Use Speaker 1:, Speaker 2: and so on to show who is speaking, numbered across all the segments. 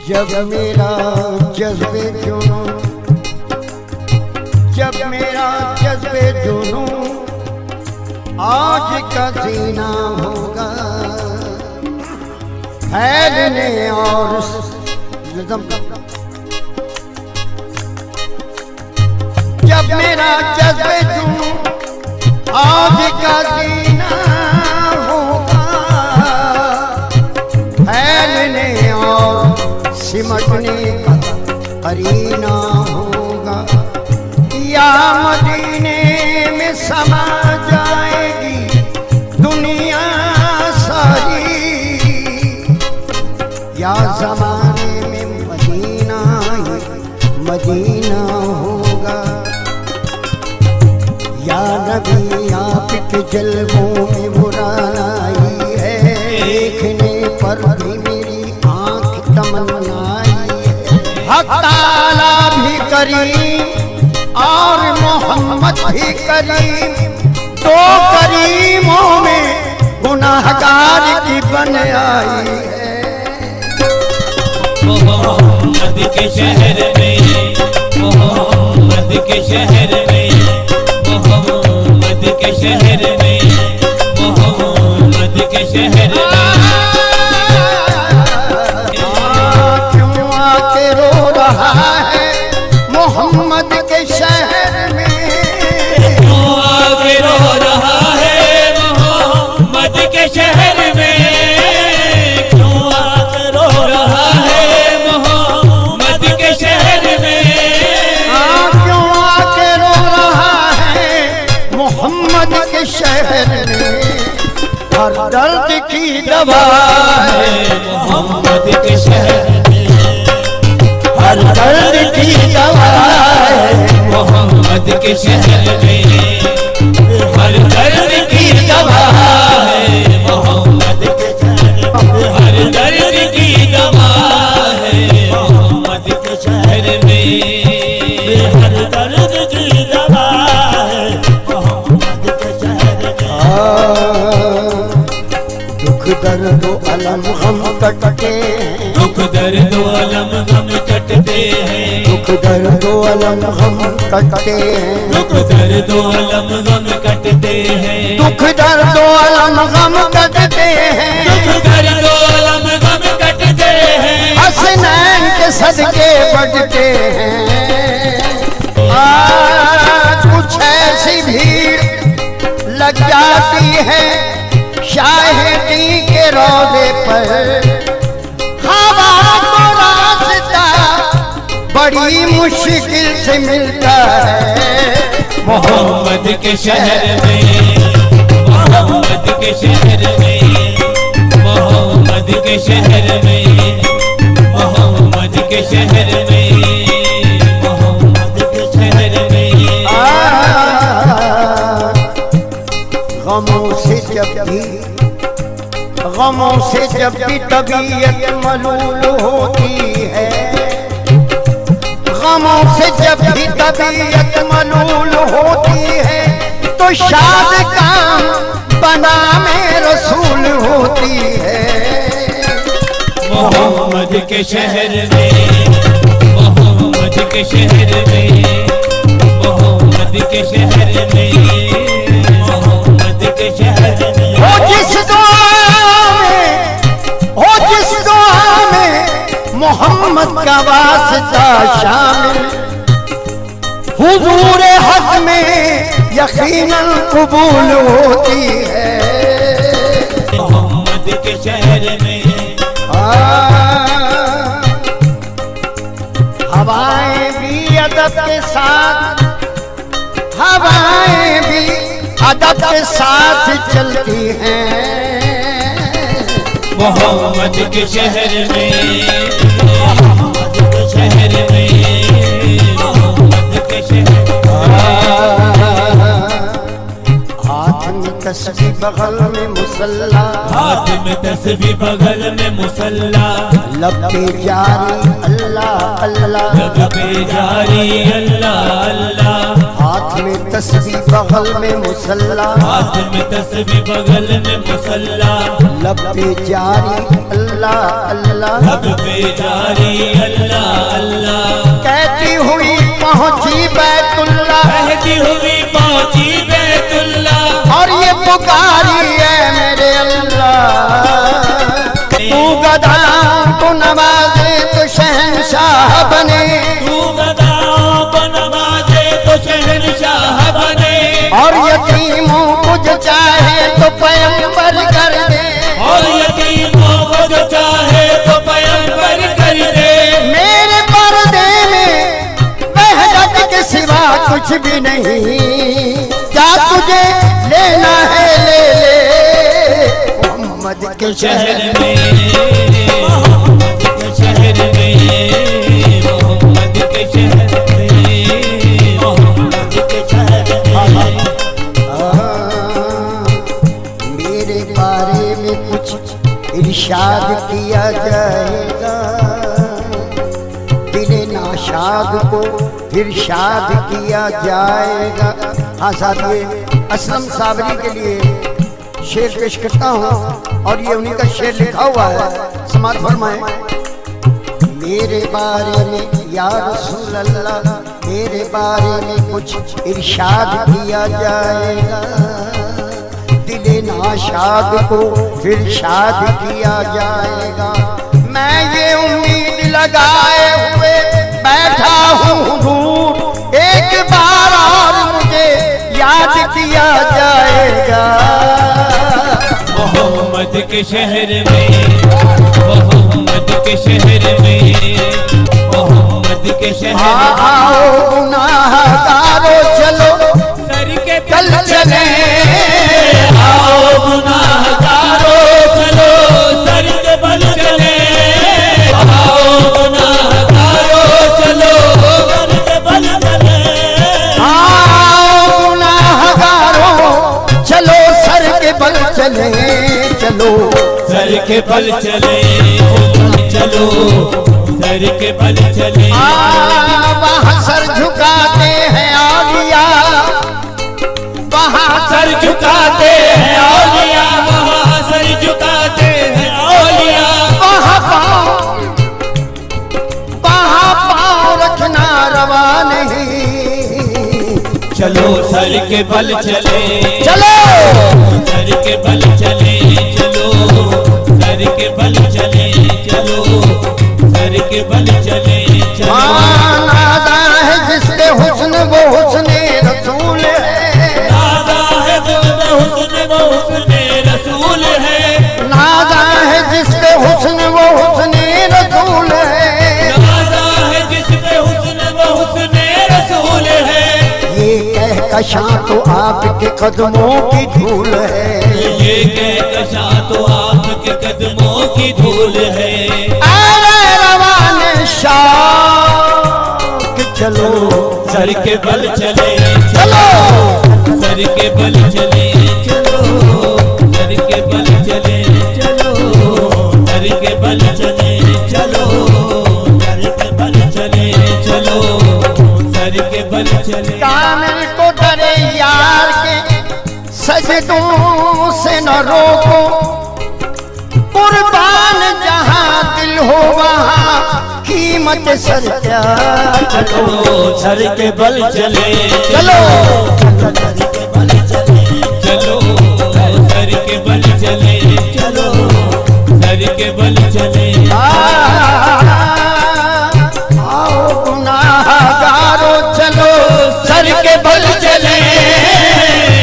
Speaker 1: जब मेरा जज्बे जुनूं, जब मेरा जज्बे जुनूं आज का जीना होगा, फैलने और जब मेरा जज्बे जुनूं आज का जीना होगा, फैलने और सिमटने का करीना होगा, या मदीने में समा जाएगी दुनिया सारी, या ज़माने में मदीना ही मदीना होगा। या नबी आपके जलवों में मुराई है, देखने पर भी मेरी आँख तमन्नाई है। हक ताला भी करीम और मोहम्मद भी करीम, दो करीमों में गुनाहगार की बन आई है।
Speaker 2: मोहम्मद के शहर में, मोहम्मद के शहर में, मोहम्मद के शहर में, मोहम्मद के शहर में
Speaker 1: क्यों आके रो रहा है मोहम्मद के शहर में,
Speaker 2: क्यों आके रो रहा है मोहम्मद के शहर में, क्यों आके रो रहा है मोहम्मद के शहर में,
Speaker 1: क्यों आके रो रहा है मोहम्मद के शहर में। हर दर्द की दवा है
Speaker 2: मोहम्मद के शहर में,
Speaker 1: हर दर्द की दवा है
Speaker 2: मोहम्मद के शहर में, हर दर्द की दवा है मोहम्मद के शहर में, हर दर्द की दवा है मोहम्मद के शहर में, हर दर्द की दवा है मोहम्मद के शहर में।
Speaker 1: दुख दर्द अलम गम कटते हैं,
Speaker 2: दुख दर्द अलम गम कटते हैं,
Speaker 1: दुख दर्द अलम गम कटते हैं,
Speaker 2: दुख दर्द अलम गम कटते हैं,
Speaker 1: दुख दर्द अलम गम कटते हैं,
Speaker 2: दुख दर्द अलम गम कटते हैं,
Speaker 1: हसनैन के सदके बढ़ते हैं। आज कुछ ऐसी भीड़ लग जाती है शाहिदी के रोज़े पर, हवा को रास्ता बड़ी मुश्किल से मिलता है।
Speaker 2: मोहम्मद के शहर में, मोहम्मद के शहर में, मोहम्मद के शहर में, मोहम्मद के शहर में, मोहम्मद के शहर में।
Speaker 1: गमों से जब भी तबीयत मलूल होती है, गमों से जब भी तबीयत मलूल होती है, तो शाद काम बना में रसूल होती है।
Speaker 2: मोहम्मद के शहर में, मोहम्मद के शहर में, मोहम्मद के शहर में, मोहम्मद के शहर में। जिस दुआ में
Speaker 1: मोहम्मद का वास्ता शामिल, हुजूर हक में यकीनन कबूल होती है।
Speaker 2: मोहम्मद के शहर में
Speaker 1: हवाएं भी अदब के साथ, हवाएं भी अदब के साथ चलती हैं।
Speaker 2: मोहम्मद के शहर में, मोहम्मद के शहर में, मोहम्मद के शहर में।
Speaker 1: हाथ में तस्बीह बगल में मुसल्ला,
Speaker 2: हाथ में तस्बीह बगल में मुसल्ला,
Speaker 1: लब पे जारी अल्लाह अल्लाह,
Speaker 2: लब पे जारी अल्लाह अल्लाह,
Speaker 1: हाथ हाथ में तस्बीह बगल में मुसल्ला,
Speaker 2: हाथ में तस्बीह बगल में मुसल्ला,
Speaker 1: लब पे जारी अल्लाह अल्लाह,
Speaker 2: लब पे जारी अल्लाह अल्लाह,
Speaker 1: कहती हुई पहुंची बैतुल्ला,
Speaker 2: कहती हुई पहुंची बैतुल्ला,
Speaker 1: और ये पुकारी है मेरे अल्लाह, तू गधाओं को नवाजे तो शहंशाह बने,
Speaker 2: तू गधाओं को नवाजे तो शहंशाह बने,
Speaker 1: और यतीमों को जो चाहे तो पैगंबर कर दे,
Speaker 2: और यतीमों को जो चाहे तो पैगंबर कर दे।
Speaker 1: मेरे पर्दे में वहदत के सिवा कुछ भी नहीं, क्या तुझे लेना है ले ले मोहम्मद के
Speaker 2: शहर
Speaker 1: शहर
Speaker 2: में, मोहम्मद के शहर में, मोहम्मद के शहर में, मोहम्मद के शहर में।
Speaker 1: मेरे बारे में कुछ इरशाद किया जाएगा, दिले नाशाद को फिर शाद किया जाएगा। हाँ साथियों, असलम साबरी के लिए शेर पेश करता हूँ और ये उन्हीं का शेर लिखा हुआ है, समाज फरमाए। मेरे बारे में या रसूल अल्लाह, मेरे बारे में कुछ इरशाद किया जाएगा, दिले नाशाद को फिर शाद किया जाएगा। मैं ये उम्मीद लगाए हुए बैठा हूँ दूर, एक बार और मुझे याद किया जाएगा।
Speaker 2: मोहम्मद के शहर में, मोहम्मद के शहर में, मोहम्मद के शहर में।
Speaker 1: आओ गुनाहगारो चलो
Speaker 2: सर के
Speaker 1: कल चले,
Speaker 2: आओ गुनाहगारो चलो सर के बल चले, आओ गुनाहगारो चलो सर के बल चले,
Speaker 1: आओ गुनाहगारो चलो सर के बल चले, चलो
Speaker 2: सर के बल चले, चलो सर के बल चले।
Speaker 1: वहाँ सर झुकाते हैं औलिया, वहाँ
Speaker 2: सर झुकाते हैं औलिया, वहाँ सर झुकाते हैं औलिया,
Speaker 1: वहाँ पाँव रखना रवा नहीं।
Speaker 2: चलो सर के बल चले,
Speaker 1: चलो
Speaker 2: सर के बल चले, चलो सर के बल चले, चलो सर के बल चले, चलो।
Speaker 1: नादा है जिसके हुस्न वो हुस्ने रसूल है,
Speaker 2: नादा है जिसके हुस्न वो हुस्ने रसूल है,
Speaker 1: नादा है जिसके हुस्न वो हुस्ने रसूल है,
Speaker 2: नादा है जिसके हुस्न वो हुस्ने रसूल है।
Speaker 1: ये कहकशां तो आपके कदमों की धूल है,
Speaker 2: ये कहकशां तो आपके कदमों की धूल है।
Speaker 1: अरे रवाने शाह चलो
Speaker 2: सर के बल चले,
Speaker 1: चलो
Speaker 2: सर के बल चले, चलो सर के बल चले, चलो सर के बल चले, चलो सर के बल चले, चलो सर के बल चले।
Speaker 1: कामिल को डरे यार के सजदों से न रोको, कुर्बान जहाँ दिल हो वहाँ कीमत सर क्या।
Speaker 2: चलो सर के बल चले,
Speaker 1: चलो
Speaker 2: सर के बल चले, चलो सर के बल चले, चलो सर के बल चले।
Speaker 1: आओ गुनाहगारो चलो सर के बल चले,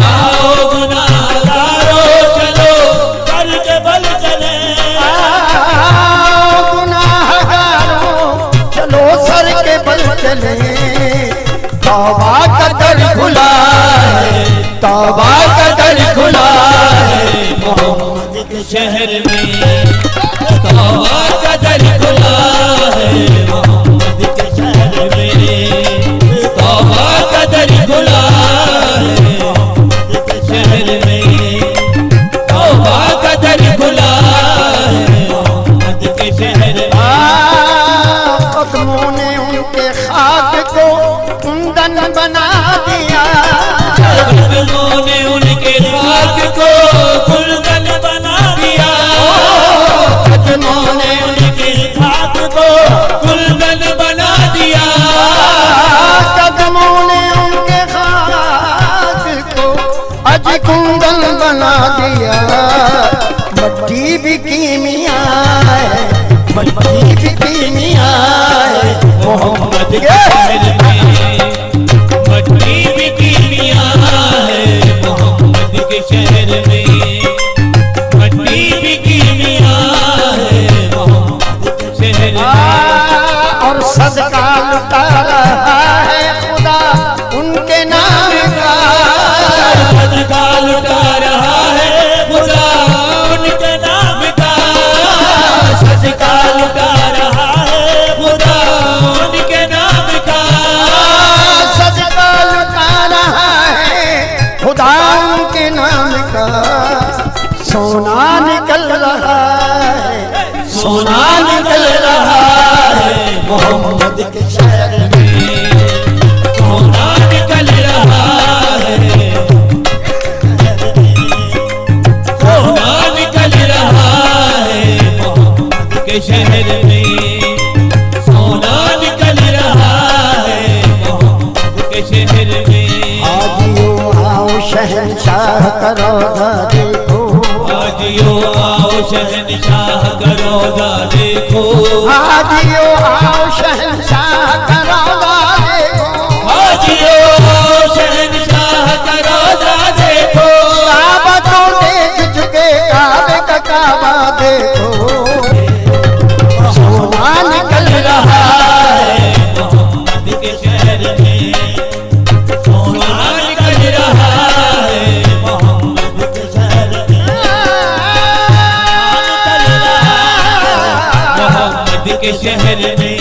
Speaker 2: आओ गुनाहगारो चलो सर के बल चले,
Speaker 1: आओ गुनाहगारो चलो सर के बल चले। तौबा का दर खुला है, तौबा का दर खुला है
Speaker 2: मोहम्मद के शहर में, तौबा का दर खुला है मोहम्मद के शहर में, तौबा का दर खुला है मोहम्मद के शहर में, तौबा का दर खुला है मोहम्मद के शहर में।
Speaker 1: कदमों ने उनके खाक को कुंदन बना दिया,
Speaker 2: खाक को गुलशन बना दिया, कदमों ने उनकी खाक को गुलशन बना दिया,
Speaker 1: कदमों ने उनके खाक को अज कुंदन बना दिया। मट्टी भी कीमिया है, मट्टी भी कीमिया है,
Speaker 2: मोहम्मद के शहर में मट्टी भी कीमिया है, मोहम्मद के शहर में मट्टी भी कीमिया है, मोहम्मद के शहर में।
Speaker 1: और सदका लुटा रहा है खुदा उनके नाम का,
Speaker 2: सदका लुटा रहा है खुदा उनके नाम का, सदका लुटा रहा है खुदा उनके नाम का,
Speaker 1: सदका लुटा रहा है खुदा उनके नाम का। सोना निकल रहा है,
Speaker 2: सोना निकल रहा है, मोहम्मद के शहर में सोना निकल रहा है, सोना निकल रहा है, मोहम्मद के शहर में सोना निकल रहा है, मोहम्मद के शहर में।
Speaker 1: आजियो आओ शहंशाह का रौज़ा देखो,
Speaker 2: आजियो आओ शहंशाह का रौज़ा देखो,
Speaker 1: आजियो आओ शहंशाह का रौज़ा देखो,
Speaker 2: आजियो आओ शहंशाह का रौज़ा देखो,
Speaker 1: काबा तो देख चुके काबे का काबा देखो। सोना निकल रहा है
Speaker 2: मोहम्मद के शहर में सोना निकल रहा है, मोहम्मद के शहर में मोहम्मद के शहर में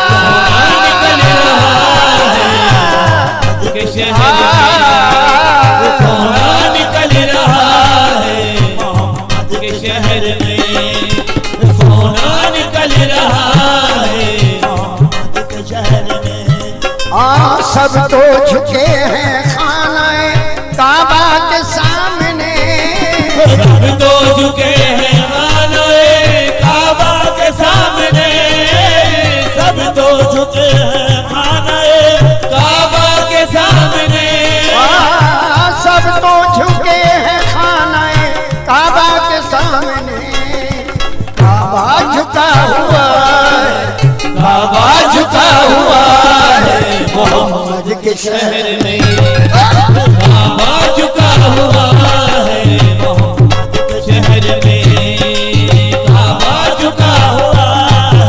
Speaker 2: सोना निकल रहा है, के शहर में सोना निकल रहा है, मोहम्मद के शहर में सोना निकल रहा है, मोहम्मद के शहर में।
Speaker 1: सब तो झुके हैं खानाए काबा के सामने,
Speaker 2: सब तो झुके हैं खानाए काबा के सामने, सब तो झुके हैं खानाए काबा के सामने,
Speaker 1: सब तो झुके हैं खानाए काबा के सामने। काबा झुका हुआ है,
Speaker 2: काबा झुका हुआ है,
Speaker 1: मोहम्मद के
Speaker 2: शहर में काबा झुका हुआ है, मोहम्मद के शहर में काबा झुका हुआ है,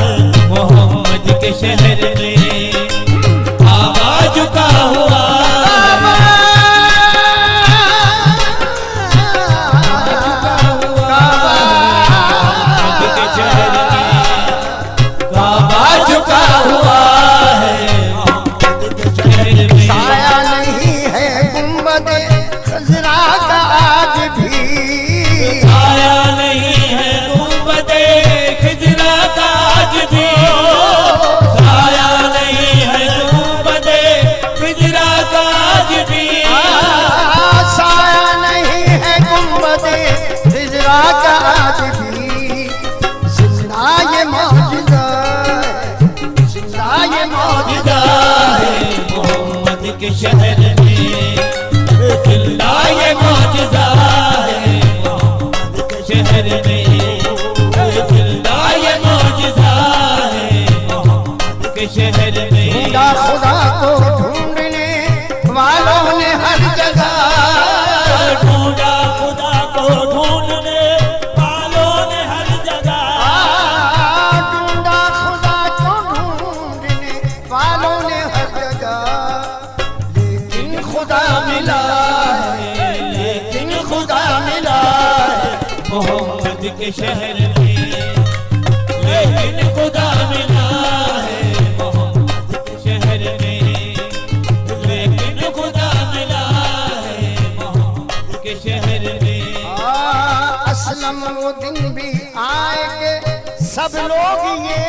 Speaker 2: मोहम्मद के शहर में काबा झुका हुआ के शहर में जिंदा ये मौजज़ा है, मोहम्मद के शहर में जिंदा ये मौजज़ा है, मोहम्मद के शहर में।
Speaker 1: खुदा को ढूंढने वालों ने हर जगह
Speaker 2: ढूंढा, खुदा को ढूंढने वालों ने हर जगह
Speaker 1: ढूंढा, खुदा को ढूंढने वालों ने हर जगह। खुदा मिला है,
Speaker 2: लेकिन खुदा मिला है, मोहम्मद के शहर में लेकिन खुदा मिला है, मोहम्मद के शहर में लेकिन खुदा मिला है, मोहम्मद के शहर में।
Speaker 1: असलम वो दिन भी आएंगे सब लोग ये